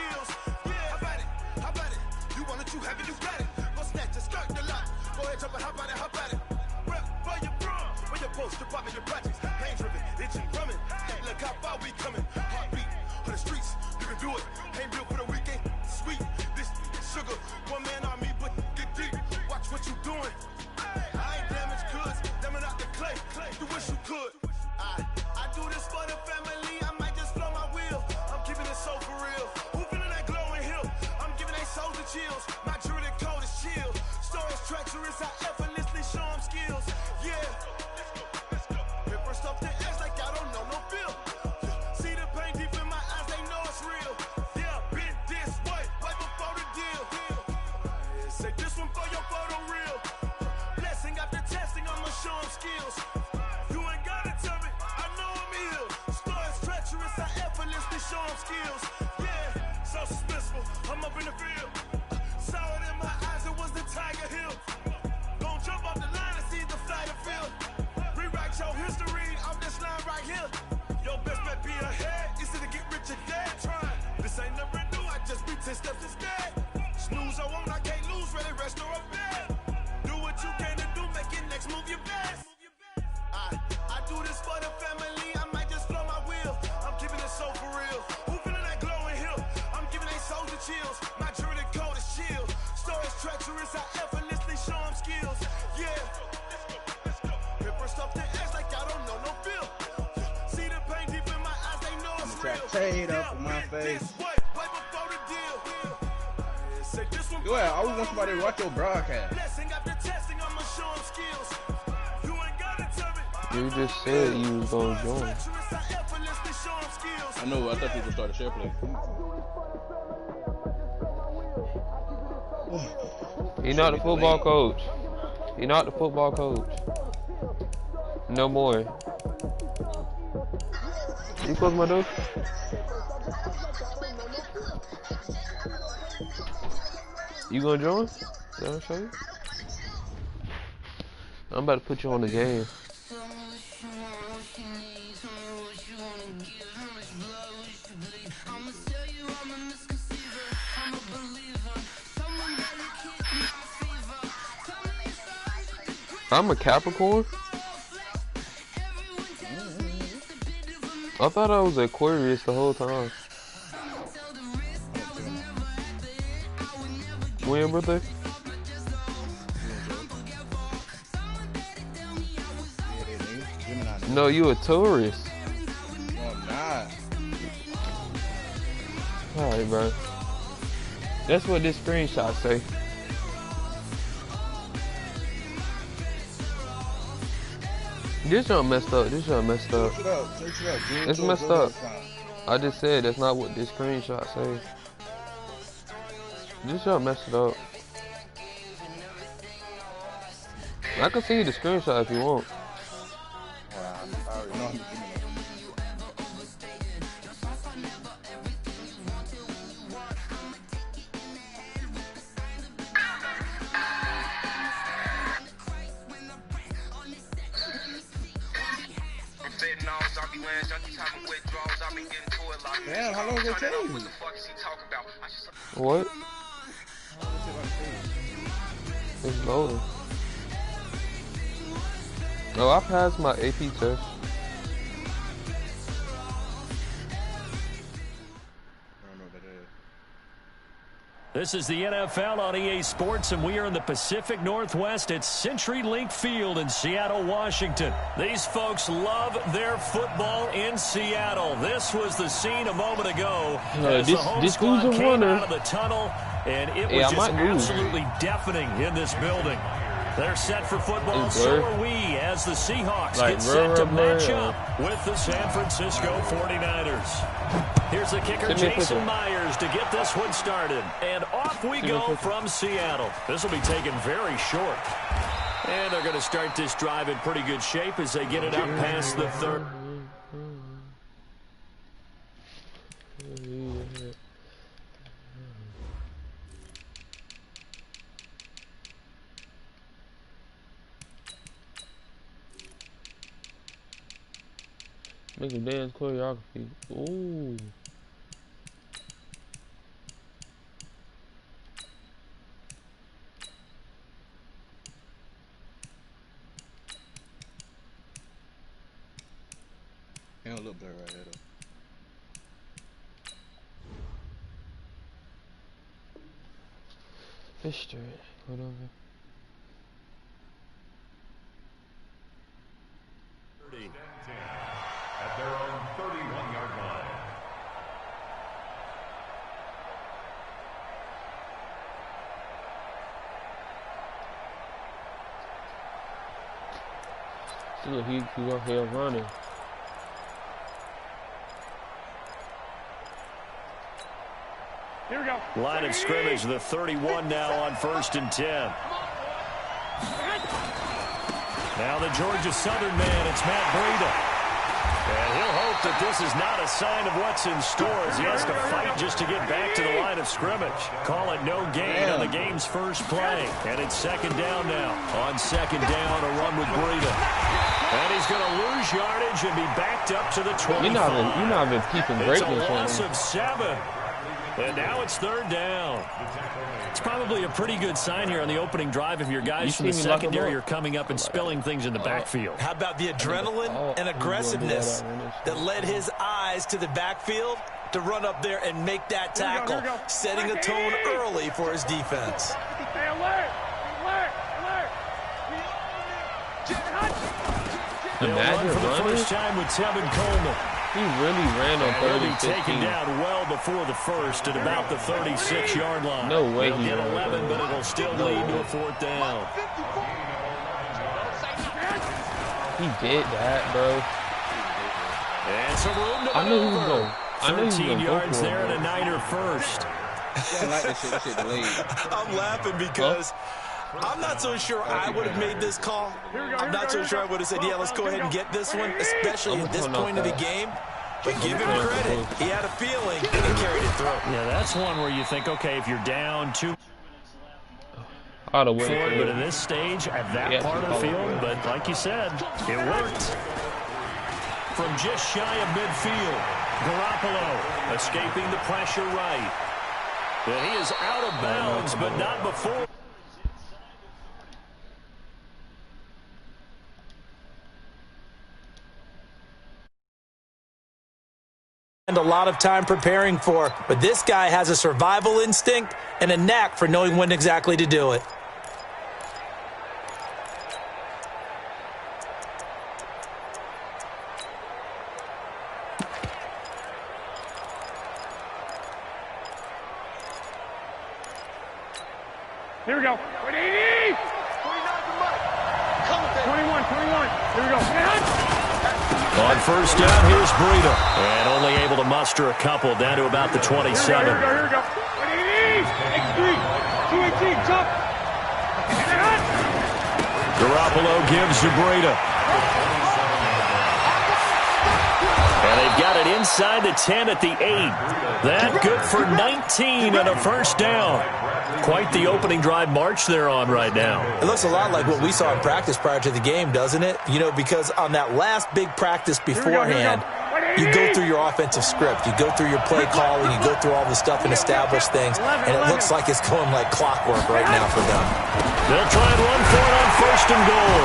skills. Yeah, how about it? You want it, you have it, you got it. Go snatch it, skirt the lot. Go ahead, jump it, how about it? Rep for your bro, for your post, your pop, and your projects. Pain driven, itching, drumming. Look how far we coming. Heartbeat on the streets, you can do it. Ain't built for the weekend, sweet. This sugar, one man army, but get deep. Watch what you doing. I ain't damaged goods, damn it out the clay. You wish you could. I do this for the family. I might just blow my wheel. I'm keeping it so for real. Who feeling that glowing hill? I'm giving they souls the chills. My jewelry code is chill. Stories treacherous, I effortlessly show them skills. Yeah. Paper stuff the edge like I don't know no feel. See the pain deep in my eyes, they know it's real. Yeah, been this way, right before the deal. Say this one for your photo real. Blessing after testing, I'ma show them skills. You ain't gotta tell me, I know I'm ill. Stories treacherous, I effortlessly show them skills. Yeah, so suspenseful, I'm up in the field. Saw it in my eyes, it was the Tiger Hill. Gon' jump off the line and see the flight of field. Rewrite your history off this line right here. Your best bet be ahead, easy to get rich or dead trying. This ain't never new, I just be 10 steps instead. Snooze I won't, I can't lose, ready, rest or a bed. Do what you can to do, make it next move your best. I do this for the family, I might just blow my wheel. I'm keeping it so for real. Who feeling that glowing hill? I'm giving they souls the chills. My jewelry code is chill. Stories treacherous, I effortlessly show them skills. Yeah. Paper stuff the edge like I don't know no feel. See the pain deep in my eyes, they know it's real. Shade up in my face. Right before the deal. Say this one. Yeah, I always want somebody to watch your broadcast. Blessing after testing, I'ma show them skills. You ain't gotta tell me. You just said you was gonna join. I know, I thought people started share play. You're not the football coach. You're not the football coach. No more. You close my door? You gonna join? Did I show you? I'm about to put you on the game. I'm a Capricorn. I thought I was Aquarius the whole time. When your birthday? No, you a tourist. No, I'm not. Alright, bro. That's what this screenshot say. This jump messed up. This jump messed up. It's messed up. I just said that's not what this screenshot says. This jump messed it up. I can see the screenshot if you want. Damn, how long did it take? What? It's loading. Oh, I passed my AP test. This is the NFL on EA Sports, and we are in the Pacific Northwest at CenturyLink Field in Seattle, Washington. These folks love their football in Seattle. This was the scene a moment ago as the home squad came out of the tunnel, and it was just absolutely deafening in this building. They're set for football, so are we, as the Seahawks get set to match up with the San Francisco 49ers. Here's the kicker, Jason Myers, to get this one started. And off we go from Seattle. This will be taken very short. And they're going to start this drive in pretty good shape as they get it up past the 30. Make a dance choreography. Ooh. don't look better right here, though. Fish straight. Whatever. At their own 31-yard line. Look, he got here running. Here we go. Line of scrimmage, the 31 now on 1st and 10. Now the Georgia Southern man, it's Matt Breida. And he'll hope that this is not a sign of what's in store as he has to fight just to get back to the line of scrimmage. Call it no gain on the game's first play. And it's 2nd down now. On 2nd down, a run with Breida. And he's going to lose yardage and be backed up to the 25. You're not even keeping greatness on him. It's a loss of 7. And now it's 3rd down. It's probably a pretty good sign here on the opening drive if your guys from the secondary are coming up and spilling things in the backfield. How about the adrenaline and aggressiveness that led his eyes to the backfield to run up there and make that tackle, setting a tone early for his defense. Hey, alert! Imagine for the running. first time with Tevin Coleman. He really ran on 30. He'll be taken down well before the first at about the 36-yard line. No way He'll he get ran 11, but it'll still lead to a 4th down. He did that, bro. And some room to I knew he was going. I knew he was 13 going to yards go for there it. and a Niner first. I like this shit. This shit delayed. I'm laughing because I'm not so sure I would have made this call. I'm not so sure I would have said, yeah, let's go ahead and get this one, especially at this point of the game. But give him credit. He had a feeling and he carried it through. Yeah, that's one where you think, okay, if you're down 2 Out of way. but at this stage, at that part of the field, but like you said, it worked. From just shy of midfield, Garoppolo escaping the pressure right. And he is out of bounds, but not before. And a lot of time preparing for, but this guy has a survival instinct and a knack for knowing when exactly to do it. Here we go. 20. 21. Here we go. On 1st down, here's Breida. And only able to muster a couple down to about the 27. Here we go. 20. X3. 218. Jump. Garoppolo gives to Breida. And they've got it inside the 10 at the 8. That good for 19 and a 1st down. Quite the opening drive march they're on right now. It looks a lot like what we saw in practice prior to the game, doesn't it? You know, because on that last big practice beforehand, you go through your offensive script. You go through your play calling. You go through all the stuff and establish things. And it looks like it's going like clockwork right now for them. They'll try and run for it on 1st and goal.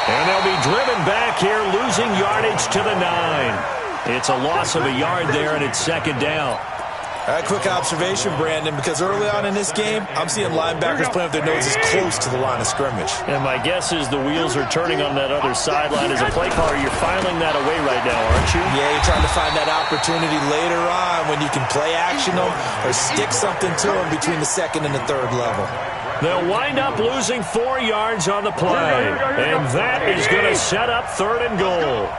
And they'll be driven back here, losing yardage to the 9. It's a loss of a yard there, and it's 2nd down. A quick observation, Brandon, because early on in this game, I'm seeing linebackers playing with their noses close to the line of scrimmage. And my guess is the wheels are turning on that other sideline. As a play caller, you're filing that away right now, aren't you? Yeah, you're trying to find that opportunity later on when you can play action them or stick something to them between the 2nd and the 3rd level. They'll wind up losing 4 yards on the play. And that is going to set up 3rd and goal.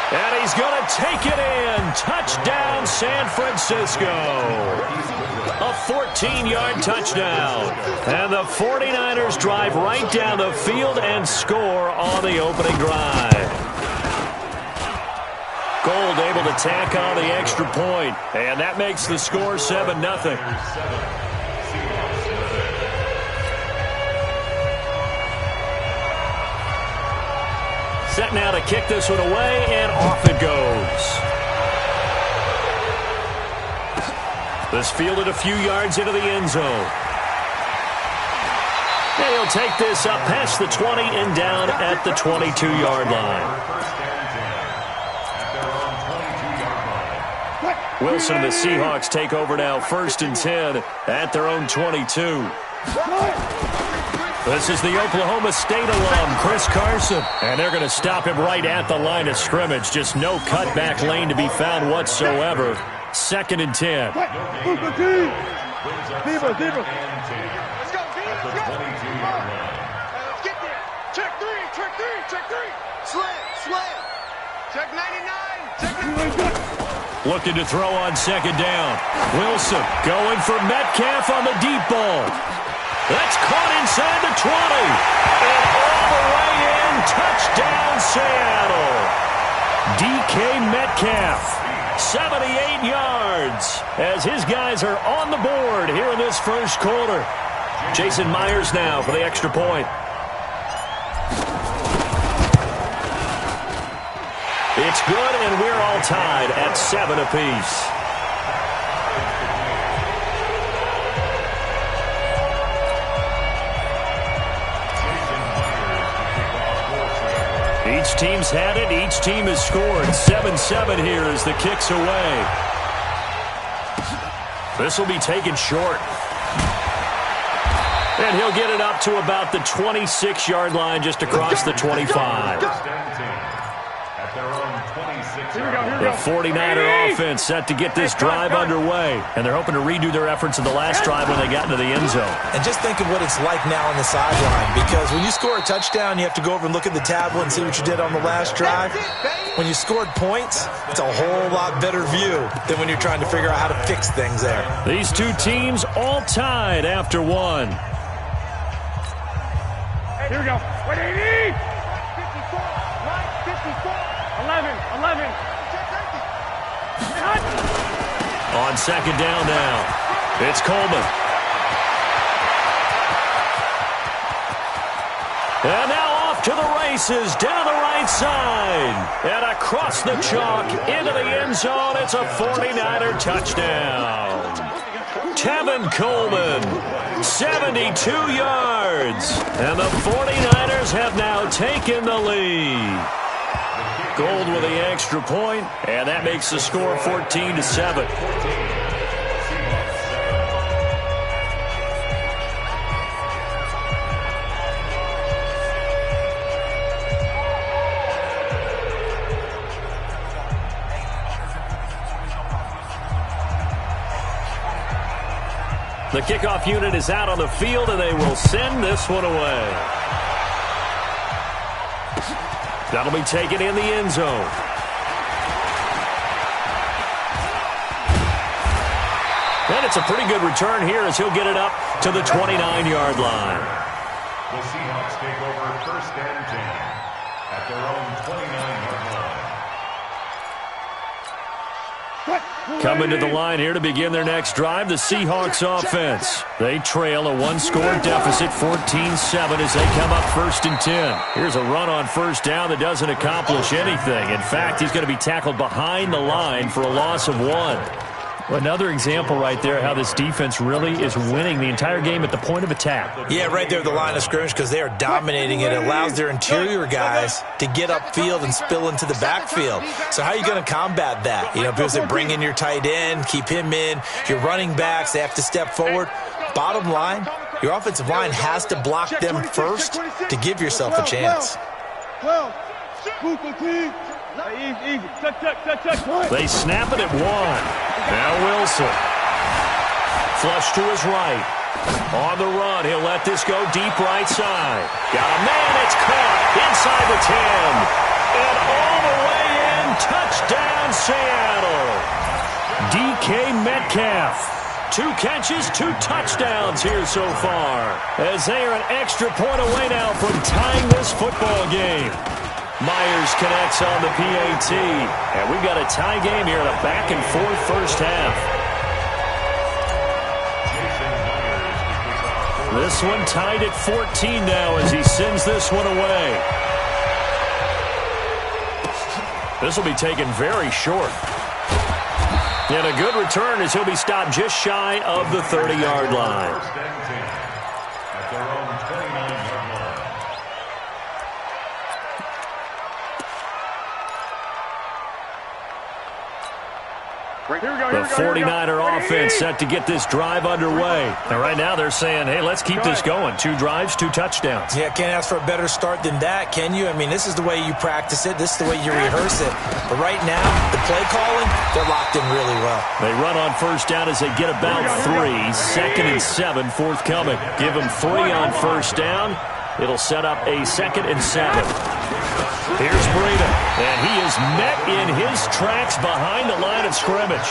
And he's going to take it in. Touchdown, San Francisco. A 14-yard touchdown. And the 49ers drive right down the field and score on the opening drive. Gold able to tack on the extra point. And that makes the score 7-0. Set now to kick this one away, and off it goes. This fielded a few yards into the end zone. And he'll take this up past the 20 and down at the 22-yard line. Wilson and the Seahawks take over now, 1st and 10 at their own 22. This is the Oklahoma State alum, Chris Carson. And they're going to stop him right at the line of scrimmage. Just no cutback lane to be found whatsoever. 2nd and 10. Let's go, Let's go. Get there. Check three. Slam. Check 99. Looking to throw on 2nd down. Wilson going for Metcalf on the deep ball. That's caught inside the 20. And all the way in. Touchdown, Seattle. DK Metcalf, 78 yards, as his guys are on the board here in this 1st quarter. Jason Myers now for the extra point. It's good, and we're all tied at 7 apiece. Each team's had it. Each team has scored. 7-7 here as the kick's away. This will be taken short. And he'll get it up to about the 26-yard line, just across the 25. The 49er offense set to get this drive underway. And they're hoping to redo their efforts in the last drive when they got into the end zone. And just think of what it's like now on the sideline, because when you score a touchdown, you have to go over and look at the tablet and see what you did on the last drive. When you scored points, it's a whole lot better view than when you're trying to figure out how to fix things there. These two teams all tied after 1. Here we go. 180. 11. On 2nd down now, it's Coleman. And now off to the races, down the right side. And across the chalk, into the end zone. It's a 49er touchdown. Tevin Coleman, 72 yards. And the 49ers have now taken the lead. Gold with the extra point, and that makes the score 14-7. The kickoff unit is out on the field, and they will send this one away. That'll be taken in the end zone. And it's a pretty good return here as he'll get it up to the 29-yard line. The Seahawks take over 1st and 10 at their own 29-yard line. Coming to the line here to begin their next drive, the Seahawks offense. They trail a 1-score deficit, 14-7, as they come up 1st and 10. Here's a run on 1st down that doesn't accomplish anything. In fact, he's going to be tackled behind the line for a loss of 1. Another example right there how this defense really is winning the entire game at the point of attack. Yeah, right there at the line of scrimmage, because they are dominating it. It allows their interior guys to get upfield and spill into the backfield. So how are you going to combat that? You know, because they bring in your tight end, keep him in. Your running backs, they have to step forward. Bottom line, your offensive line has to block them first to give yourself a chance. They snap it at 1. Now Wilson. Flush to his right. On the run, he'll let this go deep right side. Got a man, it's caught inside the 10. And all the way in, touchdown Seattle. DK Metcalf. 2 catches, 2 touchdowns here so far, as they are an extra point away now from tying this football game. Myers connects on the PAT, and we've got a tie game here in a back-and-forth first half. This one tied at 14 now as he sends this one away. This will be taken very short. And a good return as he'll be stopped just shy of the 30-yard line. At their own 29. The 49er offense set to get this drive underway. And right now they're saying, hey, let's keep this going. 2 drives, 2 touchdowns. Yeah, can't ask for a better start than that, can you? I mean, this is the way you practice it. This is the way you rehearse it. But right now, the play calling, they're locked in really well. They run on first down as they get about 3. 2nd and 7 forthcoming. Give them 3 on first down. It'll set up a 2nd and 7. Here's Breida, and he is met in his tracks behind the line of scrimmage.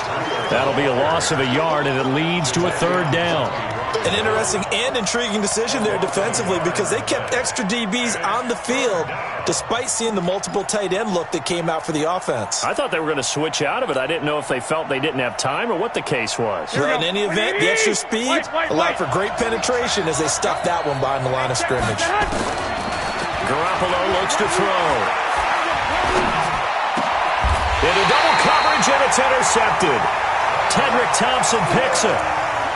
That'll be a loss of a yard, and it leads to a 3rd down. An interesting and intriguing decision there defensively because they kept extra DBs on the field despite seeing the multiple tight end look that came out for the offense. I thought they were going to switch out of it. I didn't know if they felt they didn't have time or what the case was. Well, in any event, the extra speed allowed for great penetration as they stuffed that one behind the line of scrimmage. Garoppolo looks to throw. Into double coverage, and it's intercepted. Tedrick Thompson picks it.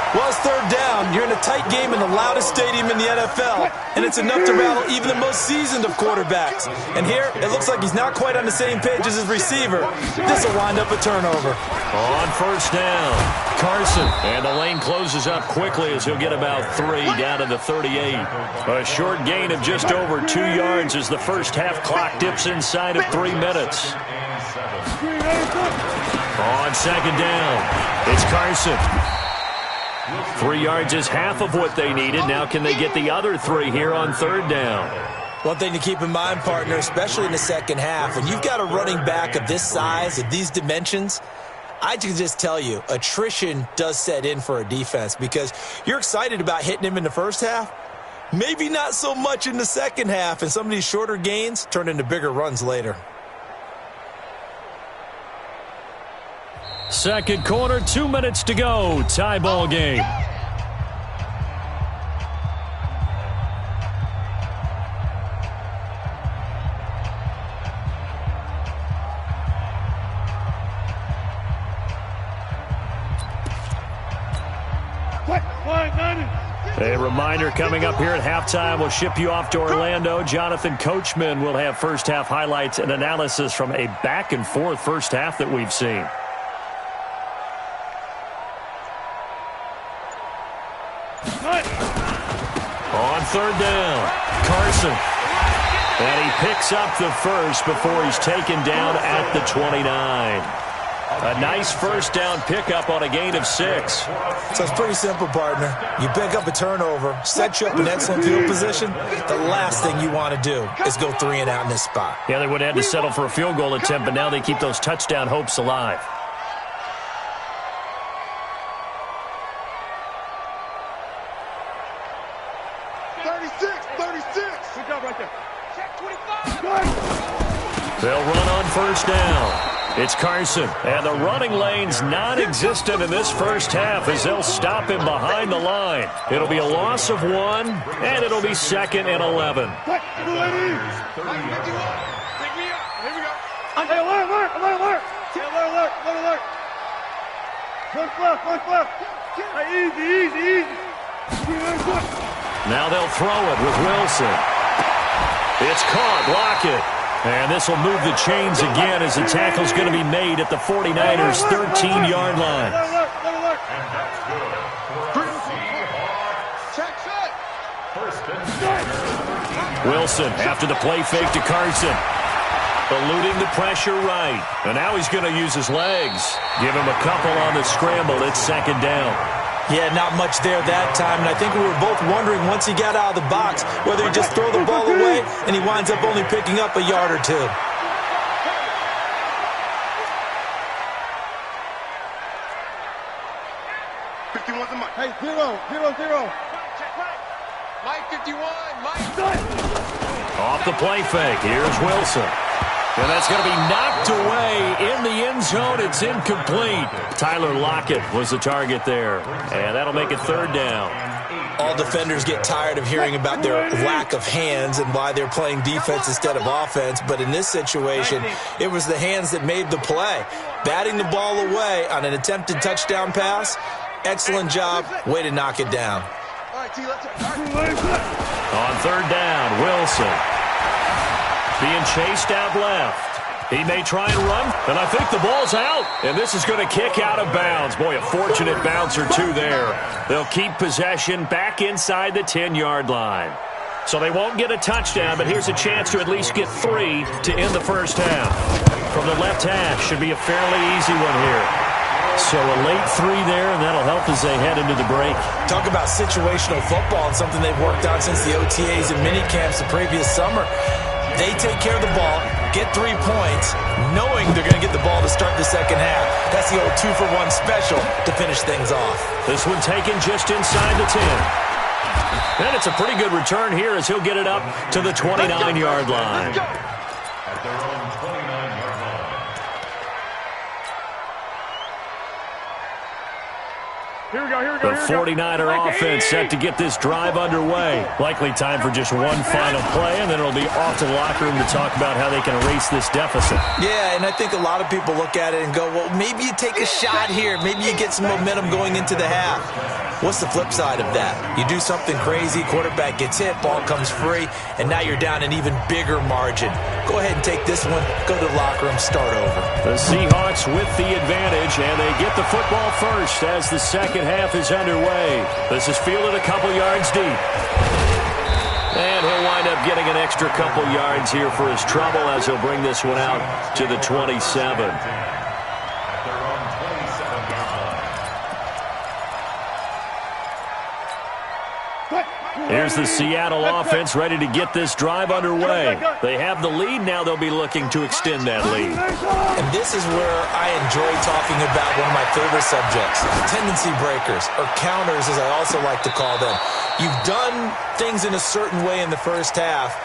Well, it's 3rd down. You're in a tight game in the loudest stadium in the NFL, and it's enough to rattle even the most seasoned of quarterbacks. And here, it looks like he's not quite on the same page as his receiver. This will wind up a turnover. On first down, Carson. And the lane closes up quickly as he'll get about 3 down to the 38. A short gain of just over 2 yards as the first half clock dips inside of 3 minutes. On 2nd down, it's Carson. 3 yards is half of what they needed. Now can they get the other 3 here on 3rd down? One thing to keep in mind, partner, especially in the second half, when you've got a running back of this size, of these dimensions, I can just tell you, attrition does set in for a defense because you're excited about hitting him in the first half. Maybe not so much in the second half, and some of these shorter gains turn into bigger runs later. Second quarter, 2 minutes to go. Tie ball game. A reminder coming up here at halftime. We'll ship you off to Orlando. Jonathan Coachman will have first half highlights and analysis from a back-and-forth first half that we've seen. On 3rd down, Carson. And he picks up the first before he's taken down at the 29. A nice first down pickup on a gain of 6. So it's pretty simple, partner. You pick up a turnover, set you up in excellent field position. The last thing you want to do is go 3 and out in this spot. Yeah, they would have had to settle for a field goal attempt, but now they keep those touchdown hopes alive. They'll run on first down. It's Carson, and the running lane's non-existent in this first half as they'll stop him behind the line. It'll be a loss of 1, and it'll be 2nd and 11. Hey, alert! One left. Hey, easy. Now they'll throw it with Wilson. It's caught, Lockett. And this will move the chains again as the tackle's going to be made at the 49ers' 13-yard line. Wilson after the play fake to Carson. Eluding the pressure right. And now he's going to use his legs. Give him a couple on the scramble. It's 2nd down. Yeah, not much there that time, and I think we were both wondering once he got out of the box whether he'd just throw the ball away and he winds up only picking up a yard or 2. 51's the mic. Hey, 0. Mike 51, Mike. Off the play fake, here's Wilson. And that's going to be knocked away in the end zone. It's incomplete. Tyler Lockett was the target there. And that'll make it 3rd down. All defenders get tired of hearing about their lack of hands and why they're playing defense instead of offense. But in this situation, it was the hands that made the play. Batting the ball away on an attempted touchdown pass. Excellent job. Way to knock it down. On 3rd down, Wilson. Being chased out left. He may try and run, and I think the ball's out. And this is going to kick out of bounds. Boy, a fortunate bounce or two there. They'll keep possession back inside the 10-yard line. So they won't get a touchdown, but here's a chance to at least get 3 to end the first half. From the left hash, should be a fairly easy one here. So a late 3 there, and that'll help as they head into the break. Talk about situational football and something they've worked on since the OTAs and mini camps the previous summer. They take care of the ball, get 3 points, knowing they're going to get the ball to start the second half. That's the old 2-for-1 special to finish things off. This one taken just inside the 10. And it's a pretty good return here as he'll get it up to the 29-yard line. At their own 29-yard line. Here we go. The 49er offense set to get this drive underway. Likely time for just one final play, and then it'll be off to the locker room to talk about how they can erase this deficit. Yeah, and I think a lot of people look at it and go, well, maybe you take a shot here. Maybe you get some momentum going into the half. What's the flip side of that? You do something crazy, quarterback gets hit, ball comes free, and now you're down an even bigger margin. Go ahead and take this one, go to the locker room, start over. The Seahawks with the advantage, and they get the football first as the second half is underway. This is fielded a couple yards deep. And he'll wind up getting an extra couple yards here for his trouble as he'll bring this one out to the 27. Here's the Seattle offense ready to get this drive underway. They have the lead. Now they'll be looking to extend that lead. And this is where I enjoy talking about one of my favorite subjects, tendency breakers, or counters as I also like to call them. You've done things in a certain way in the first half,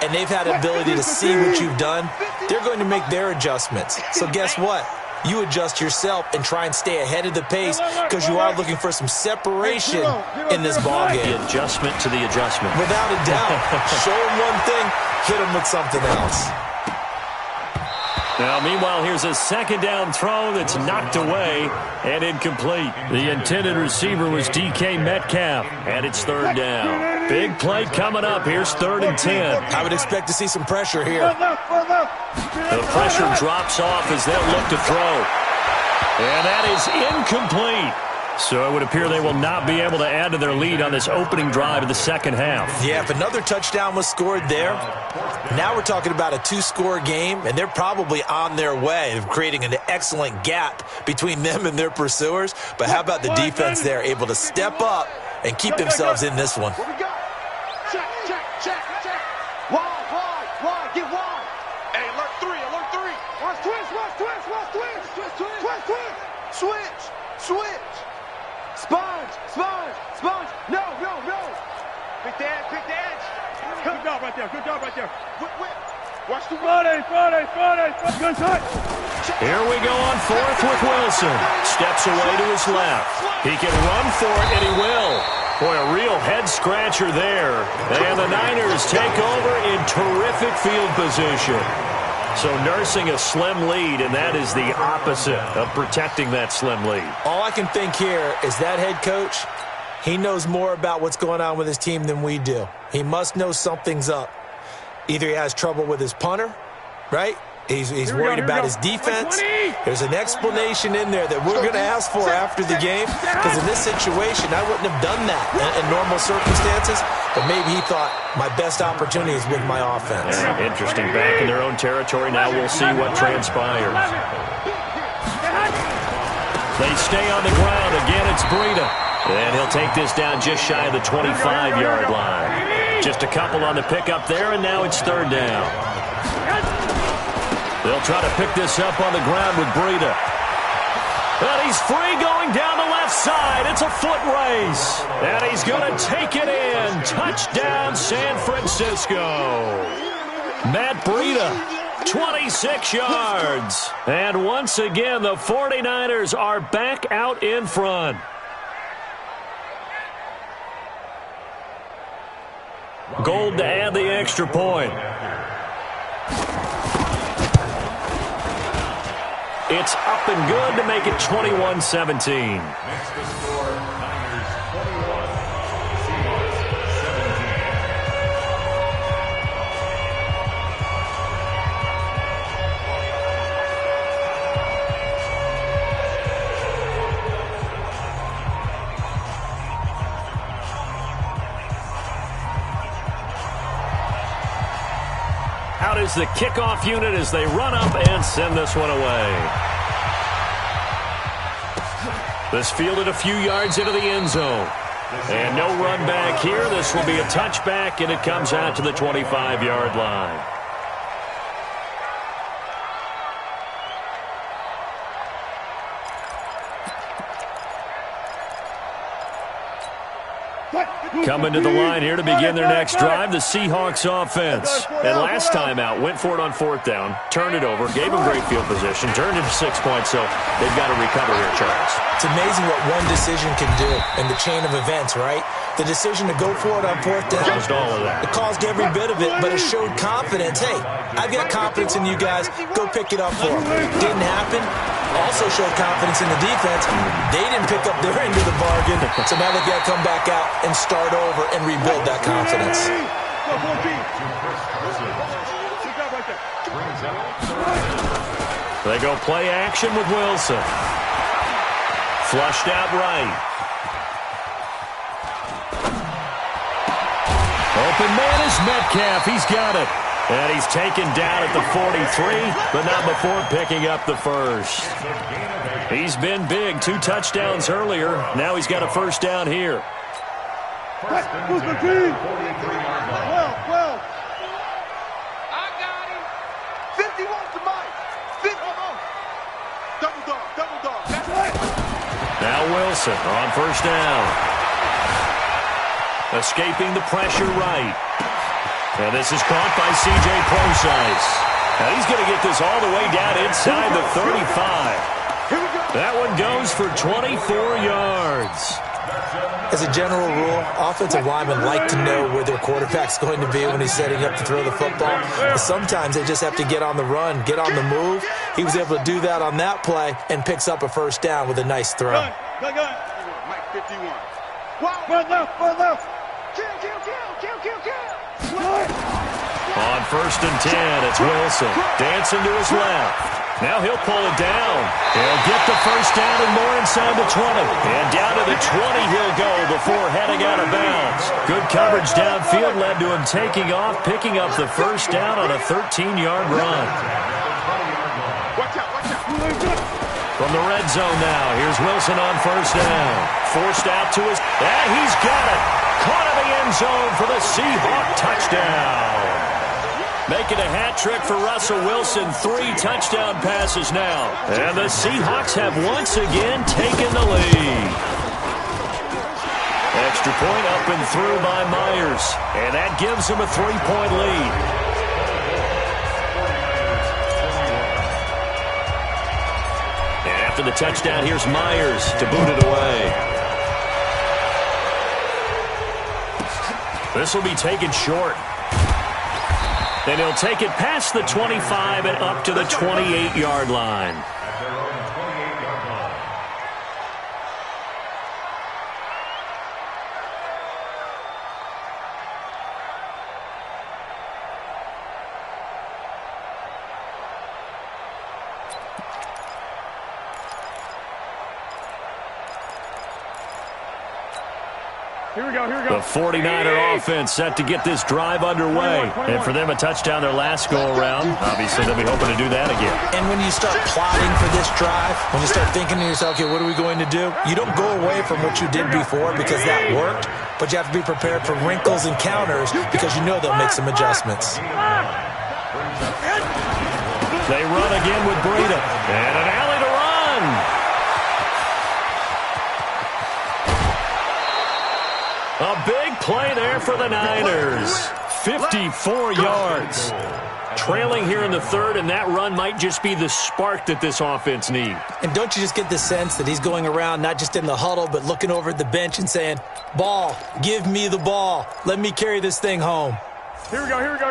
and they've had the ability to see what you've done. They're going to make their adjustments. So guess what? You adjust yourself and try and stay ahead of the pace because you are looking for some separation in this ballgame. The adjustment to the adjustment. Without a doubt. Show them one thing, hit them with something else. Now, meanwhile, here's a second down throw that's knocked away and incomplete. The intended receiver was DK Metcalf, and it's third down. Big play coming up. Here's 3rd and 10. I would expect to see some pressure here. The pressure drops off as they'll look to throw. And that is incomplete. So it would appear they will not be able to add to their lead on this opening drive of the second half. Yeah, if another touchdown was scored there, now we're talking about a 2-score game, and they're probably on their way of creating an excellent gap between them and their pursuers. But how about the defense there, able to step up and keep themselves in this one? Check. Wide. Get wide. Hey, alert 3. Watch twist. Switch. Sponge. No. Quick dance. Good job right there. Watch the Friday. Good shot. Here we go on 4th with Wilson. Steps away to his left. He can run for it, and he will. Boy, a real head-scratcher there. And the Niners take over in terrific field position. So nursing a slim lead, and that is the opposite of protecting that slim lead. All I can think here is that head coach, he knows more about what's going on with his team than we do. He must know something's up. Either he has trouble with his punter, right? He's worried about his defense. There's an explanation in there that we're going to ask for after the game, because in this situation, I wouldn't have done that in normal circumstances, but maybe he thought my best opportunity is with my offense. Interesting. Back in their own territory. Now we'll see what transpires. They stay on the ground. Again, it's Breida. And he'll take this down just shy of the 25-yard line. Just a couple on the pickup there, and now it's 3rd down. They'll try to pick this up on the ground with Breida. And he's free going down the left side. It's a foot race. And he's going to take it in. Touchdown, San Francisco. Matt Breida, 26 yards. And once again, the 49ers are back out in front. Gold to add the extra point. It's up and good to make it 21-17. Makes the score Niners 21, Seahawks 17. is the kickoff unit as they run up and send this one away. This fielded a few yards into the end zone. And no run back here. This will be a touchback, and it comes out to the 25-yard line. Coming to the line here to begin their next drive, the Seahawks offense. And last time out, went for it on 4th down, turned it over, gave them great field position, turned it to 6 points, so they've got to recover here, Charles. It's amazing what one decision can do in the chain of events, right? The decision to go for it on 4th down. Caused all of that. It caused every bit of it, but it showed confidence. Hey, I've got confidence in you guys. Go pick it up for them. Didn't happen. Also showed confidence in the defense. They didn't pick up their end of the bargain, so now they've got to come back out and start over and rebuild that confidence. They go play action with Wilson. Flushed out right. Open man is Metcalf. He's got it. And he's taken down at the 43, but not before picking up the first. He's been big. 2 touchdowns earlier. Now he's got a first down here. Well. I got him. 51 to Mike. 50. Double dog. That's right. Now Wilson on first down. Escaping the pressure right. And this is caught by C.J. Procise. Now he's going to get this all the way down inside the 35. That one goes for 24 yards. As a general rule, offensive linemen like to know where their quarterback's going to be when he's setting up to throw the football. But sometimes they just have to get on the run, get on the move. He was able to do that on that play and picks up a first down with a nice throw. Mike 51. One left. On first and 10, it's Wilson. Dancing to his left. Now he'll pull it down. He'll get the first down and more inside the 20. And down to the 20 he'll go before heading out of bounds. Good coverage downfield led to him taking off, picking up the first down on a 13-yard run. Watch out. From the red zone now, here's Wilson on first down. Forced out to his... And he's got it. Caught in the end zone for the Seahawk touchdown. Making a hat trick for Russell Wilson. 3 touchdown passes now. And the Seahawks have once again taken the lead. Extra point up and through by Myers. And that gives them a 3-point lead. And after the touchdown, here's Myers to boot it away. This will be taken short. And he'll take it past the 25 and up to the 28-yard line. Here we go. The 49er offense set to get this drive underway. And for them, a touchdown their last go-around. Obviously, they'll be hoping to do that again. And when you start plotting for this drive, when you start thinking to yourself, okay, what are we going to do? You don't go away from what you did before because that worked, but you have to be prepared for wrinkles and counters because you know they'll make some adjustments. They run again with Breida. And an alley to run. A big play there for the Niners. 54 yards. Trailing here in the third, and that run might just be the spark that this offense needs. And don't you just get the sense that he's going around not just in the huddle, but looking over at the bench and saying, ball, give me the ball. Let me carry this thing home. Here we go. 180. And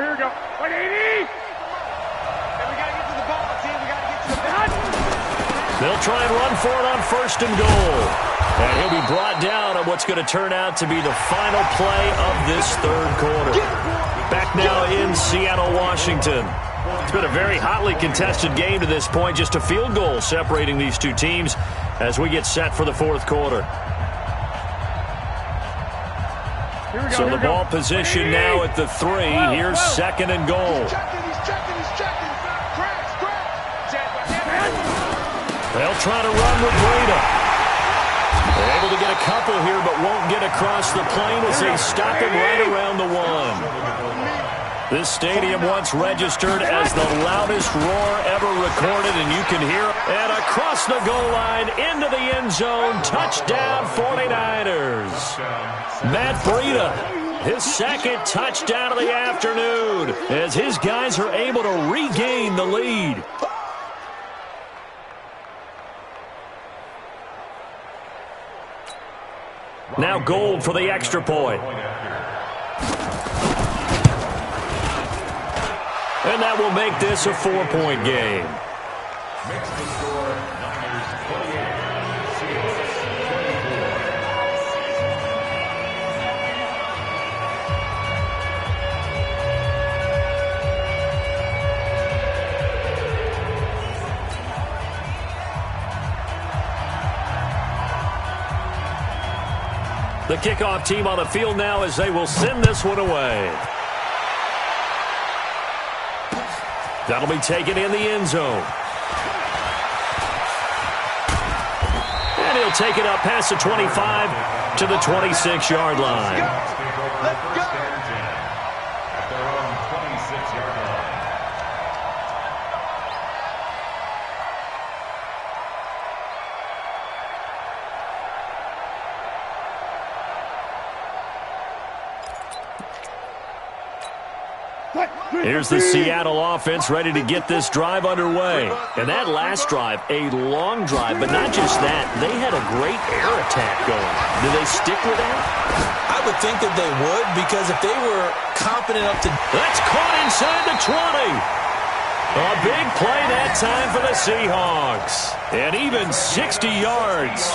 we got to get to the ball, team. We got to get to the ball. They'll try and run for it on first and goal. And he'll be brought down on what's going to turn out to be the final play of this third quarter. Back now in Seattle, Washington. It's been a very hotly contested game to this point. Just a field goal separating these two teams as we get set for the fourth quarter. So the ball position now at the 3. Here's second and goal. He's checking. They'll try to run with Breida. They're able to get a couple here, but won't get across the plane as they stop him right around the 1. This stadium once registered as the loudest roar ever recorded, and you can hear it. And across the goal line, into the end zone, touchdown 49ers. Matt Breida, his second touchdown of the afternoon, as his guys are able to regain the lead. Now Gold for the extra point. And that will make this a 4-point game. Makes the score Niners 28, Seahawks 24. The kickoff team on the field now as they will send this one away. That'll be taken in the end zone. And he'll take it up past the 25 to the 26-yard line. First and 10 at their own 26-yard line. Here's the Seattle offense ready to get this drive underway. And that last drive, a long drive, but not just that. They had a great air attack going. Do they stick with that? I would think that they would, because if they were confident up to... That's caught inside the 20. A big play that time for the Seahawks. And even 60 yards.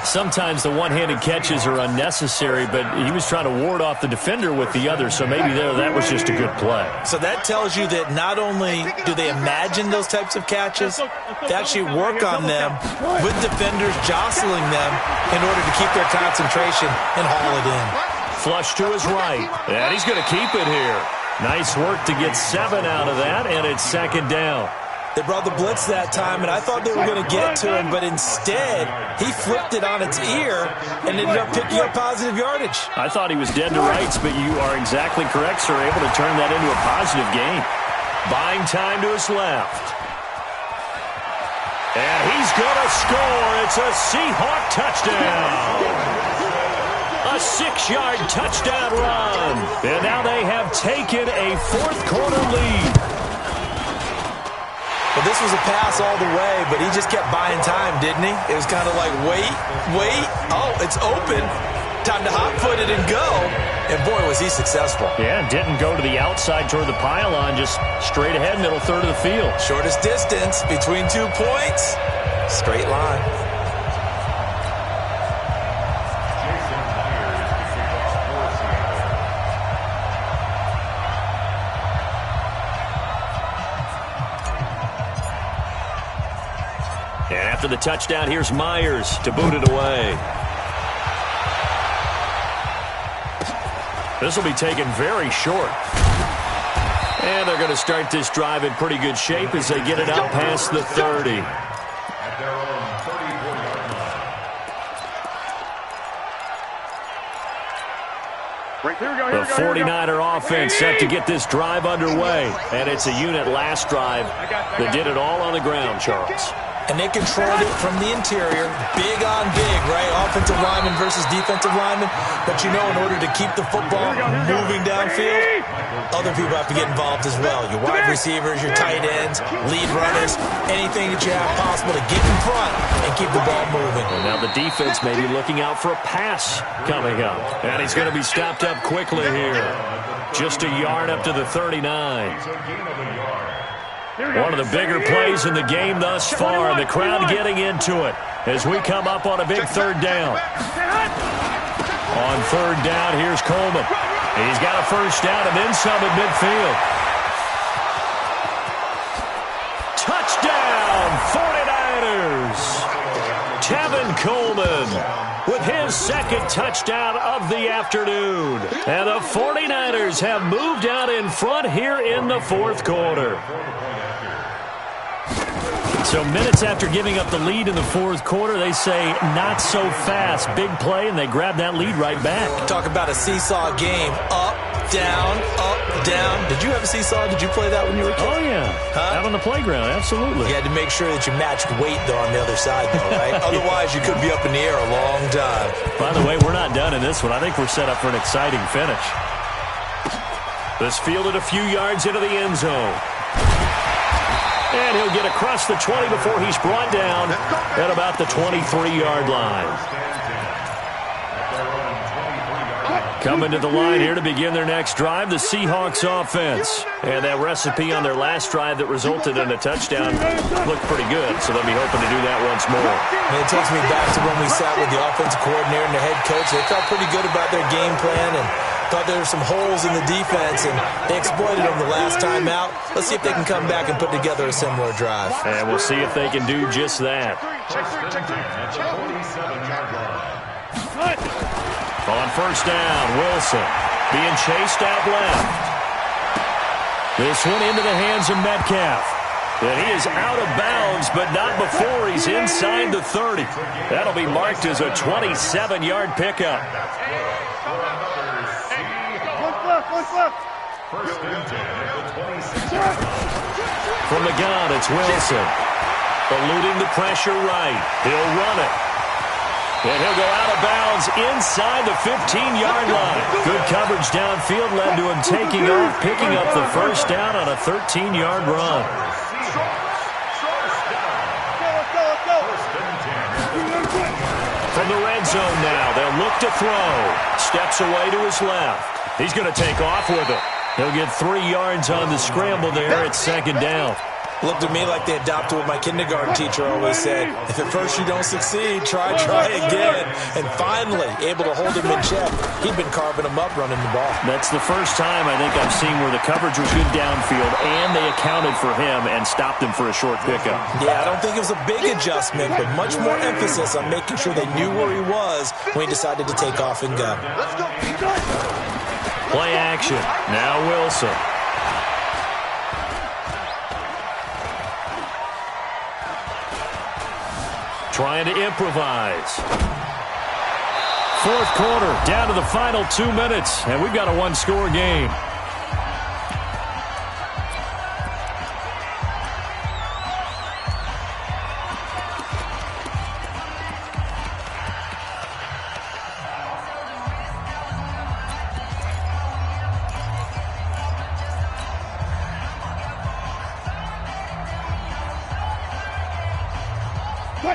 Sometimes the one-handed catches are unnecessary, but he was trying to ward off the defender with the other, so maybe that was just a good play. So that tells you that not only do they imagine those types of catches, they actually work on them with defenders jostling them in order to keep their concentration and haul it in. Flush to his right, and he's going to keep it here. Nice work to get 7 out of that, and it's second down. They brought the blitz that time, and I thought they were going to get to him, but instead, he flipped it on its ear and ended up picking up positive yardage. I thought he was dead to rights, but you are exactly correct, sir. Able to turn that into a positive gain. Buying time to his left. And he's going to score. It's a Seahawk touchdown. A 6-yard touchdown run. And now they have taken a fourth-quarter lead. Well, this was a pass all the way, but he just kept buying time, didn't he? It was kind of like, wait. Oh, it's open. Time to hot-foot it and go. And, boy, was he successful. Yeah, didn't go to the outside toward the pylon, just straight ahead, middle third of the field. Shortest distance between 2 points. Straight line. And after the touchdown, here's Myers to boot it away. This will be taken very short. And they're going to start this drive in pretty good shape as they get it out past the 30. At their own 34-yard line. The 49er offense set to get this drive underway. And it's a unit last drive that did it all on the ground, Charles. And they controlled it from the interior, big on big, right? Offensive lineman versus defensive lineman. But you know, in order to keep the football moving downfield, other people have to get involved as well. Your wide receivers, your tight ends, lead runners, anything that you have possible to get in front and keep the ball moving. And now the defense may be looking out for a pass coming up. And he's going to be stopped up quickly here. Just a yard up to the 39. One of the bigger plays in the game thus far. The crowd getting into it as we come up on a big third down. On third down, here's Coleman. He's got a first down and then some at midfield. Touchdown, 49ers. Tevin Coleman with his second touchdown of the afternoon. And the 49ers have moved out in front here in the fourth quarter. So minutes after giving up the lead in the fourth quarter, they say not so fast. Big play, and they grab that lead right back. Talk about a seesaw game. Up, down, up, down. Did you have a seesaw? Did you play that when you were a kid? Oh, yeah. Huh? Out on the playground, absolutely. You had to make sure that you matched weight, though, on the other side, though, right? Otherwise, you could be up in the air a long time. By the way, we're not done in this one. I think we're set up for an exciting finish. This fielded a few yards into the end zone. And he'll get across the 20 before he's brought down at about the 23-yard line. Coming to the line here to begin their next drive, the Seahawks offense. And that recipe on their last drive that resulted in a touchdown looked pretty good, so they'll be hoping to do that once more. And it takes me back to when we sat with the offensive coordinator and the head coach. They felt pretty good about their game plan and thought there were some holes in the defense, and they exploited them the last time out. Let's see if they can come back and put together a similar drive. And we'll see if they can do just that. On first down, Wilson being chased out left. This one into the hands of Metcalf. And he is out of bounds, but not before he's inside the 30. That'll be marked as a 27-yard pickup. From the gun, it's Wilson. Eluding the pressure right. He'll run it. And he'll go out of bounds inside the 15-yard line. Good coverage downfield led to him taking off, picking up the first down on a 13-yard run. From the red zone now, they'll look to throw. Steps away to his left. He's going to take off with it. He'll get 3 yards on the scramble there at second down. Looked at me like they adopted what my kindergarten teacher always said. If at first you don't succeed, try again. And finally, able to hold him in check. He'd been carving him up running the ball. That's the first time I think I've seen where the coverage was good downfield and they accounted for him and stopped him for a short pickup. Yeah, I don't think it was a big adjustment, but much more emphasis on making sure they knew where he was when he decided to take off and go. Play action. Now Wilson. Trying to improvise. Fourth quarter, down to the final 2 minutes, and we've got a one-score game.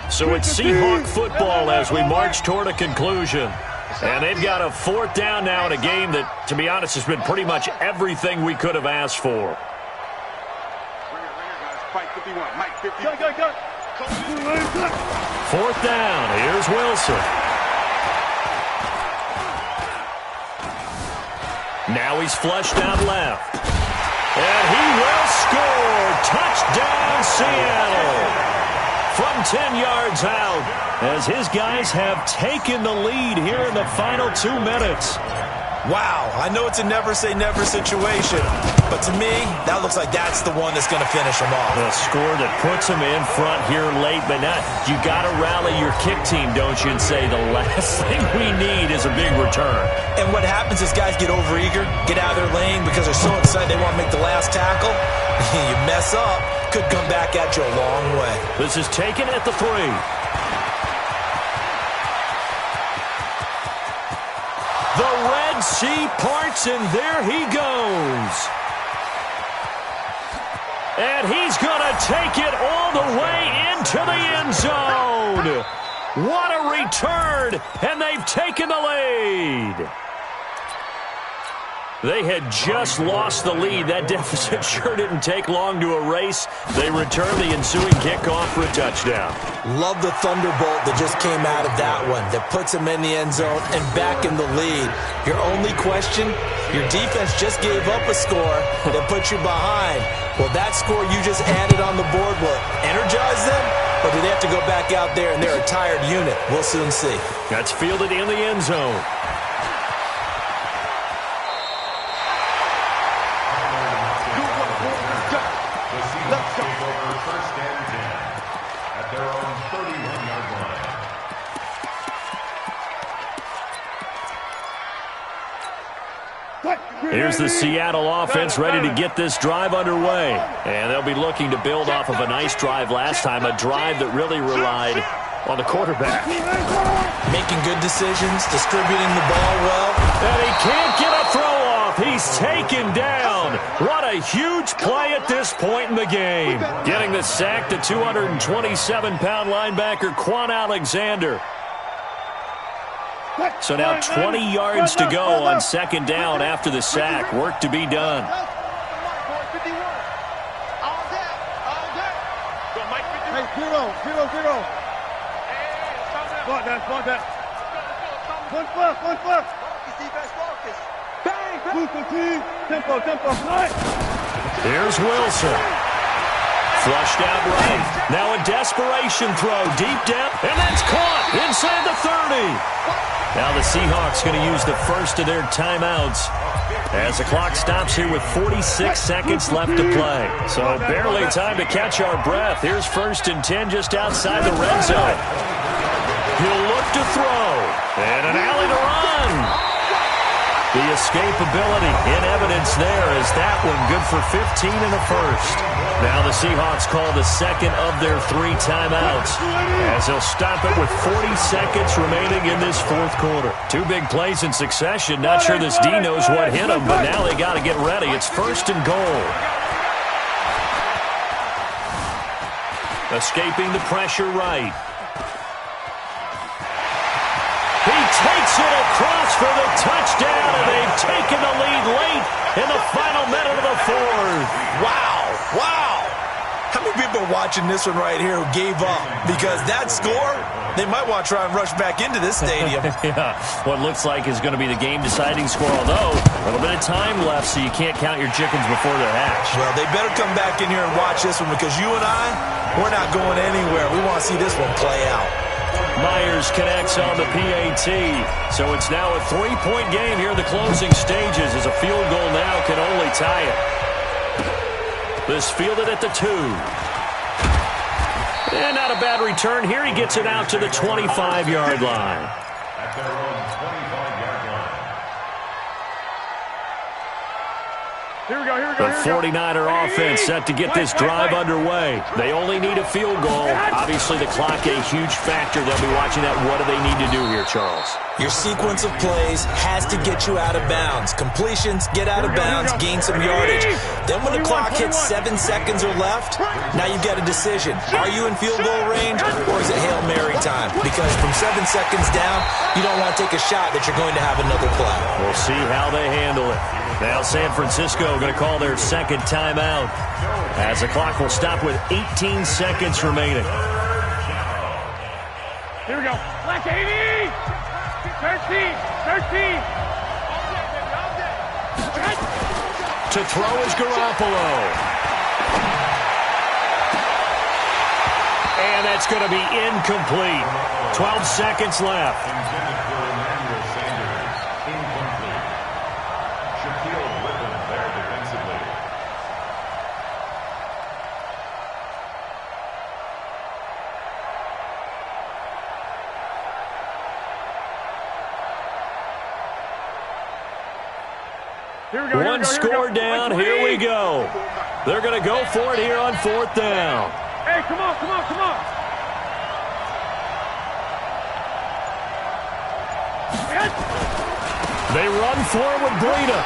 So it's Seahawk football as we march toward a conclusion. And they've got a fourth down now in a game that, to be honest, has been pretty much everything we could have asked for. Fourth down. Here's Wilson. Now he's flushed out left. And he will score. Touchdown, Seattle. From 10 yards out, as his guys have taken the lead here in the final 2 minutes. Wow, I know it's a never-say-never situation, but to me, that looks like that's the one that's going to finish them off. A score that puts them in front here late, but not. You got to rally your kick team, don't you, and say the last thing we need is a big return. And what happens is guys get overeager, get out of their lane because they're so excited they want to make the last tackle. You mess up, could come back at you a long way. This is taken at the 3. The Red Sea parts, and there he goes. And he's going to take it all the way into the end zone. What a return, and they've taken the lead. They had just lost the lead. That deficit sure didn't take long to erase. They return the ensuing kickoff for a touchdown. Love the thunderbolt that just came out of that one that puts them in the end zone and back in the lead. Your only question, your defense just gave up a score that put you behind. Well, that score you just added on the board will energize them, or do they have to go back out there and they're a tired unit? We'll soon see. That's fielded in the end zone. Here's the Seattle offense ready to get this drive underway. And they'll be looking to build off of a nice drive last time, a drive that really relied on the quarterback. Making good decisions, distributing the ball well. And he can't get a throw off. He's taken down. What a huge play at this point in the game. Getting the sack to 227-pound linebacker Quan Alexander. So now 20 yards to go on second down after the sack. Work to be done. Here's Wilson. Flushed out right. Now a desperation throw deep down. And that's caught inside the 30. Now the Seahawks going to use the first of their timeouts as the clock stops here with 46 seconds left to play. So barely time to catch our breath. Here's 1st and 10 just outside the red zone. He'll look to throw. And an alley to run. The escapability in evidence there as that one good for 15 in the first. Now the Seahawks call the second of their 3 timeouts as they'll stop it with 40 seconds remaining in this fourth quarter. 2 big plays in succession. Not sure this D knows what hit them, but now they got to get ready. It's 1st and goal. Escaping the pressure right. He takes it across for the touchdown, and they've taken the lead late in the final minute of the fourth. Wow. Wow. How many people are watching this one right here who gave up? Because that score, they might want to try and rush back into this stadium. Yeah, what looks like is going to be the game-deciding score, although a little bit of time left, so you can't count your chickens before they're hatched. Well, they better come back in here and watch this one because you and I, we're not going anywhere. We want to see this one play out. Myers connects on the PAT. So it's now a 3-point game here in the closing stages as a field goal now can only tie it. This fielded at the 2. And not a bad return here. He gets it out to the 25-yard line. At their own 25-yard line. The 49er offense set to get this drive underway. They only need a field goal. Obviously, the clock a huge factor. They'll be watching that. What do they need to do here, Charles? Your sequence of plays has to get you out of bounds. Completions, get out of bounds, gain some yardage. Then when the clock hits 7 seconds or left, now you've got a decision. Are you in field goal range or is it Hail Mary time? Because from 7 seconds down, you don't want to take a shot that you're going to have another play. We'll see how they handle it. Now San Francisco going to call their second timeout as the clock will stop with 18 seconds remaining. Here we go. Flash 80! 13! To throw is Garoppolo. And that's going to be incomplete. 12 seconds left. Intended for Emmanuel Sanders. Incomplete. Shaquille with him there defensively. One score down. Here we go. They're going to go for it here on 4th down. Hey, come on. They run for it with Breida.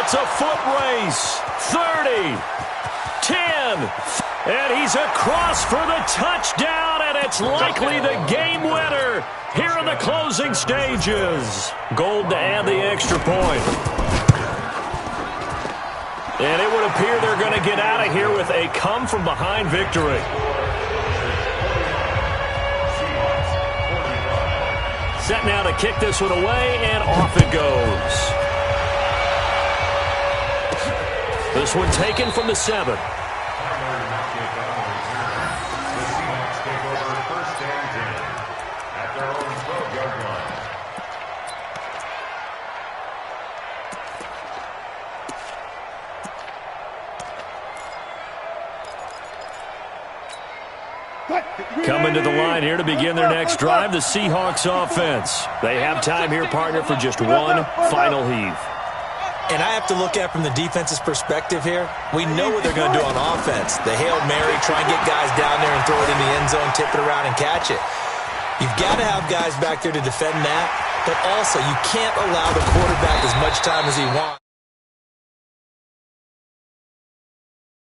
It's a foot race. 30, 10, and he's across for the touchdown, and it's likely the game winner here in the closing stages. Gold to add the extra point. And it would appear they're going to get out of here with a come-from-behind victory. Set now to kick this one away, and off it goes. This one taken from the 7. Coming to the line here to begin their next drive, the Seahawks offense. They have time here, partner, for just one final heave. And I have to look at it from the defense's perspective here. We know what they're going to do on offense. The Hail Mary, try and get guys down there and throw it in the end zone, tip it around and catch it. You've got to have guys back there to defend that, but also you can't allow the quarterback as much time as he wants.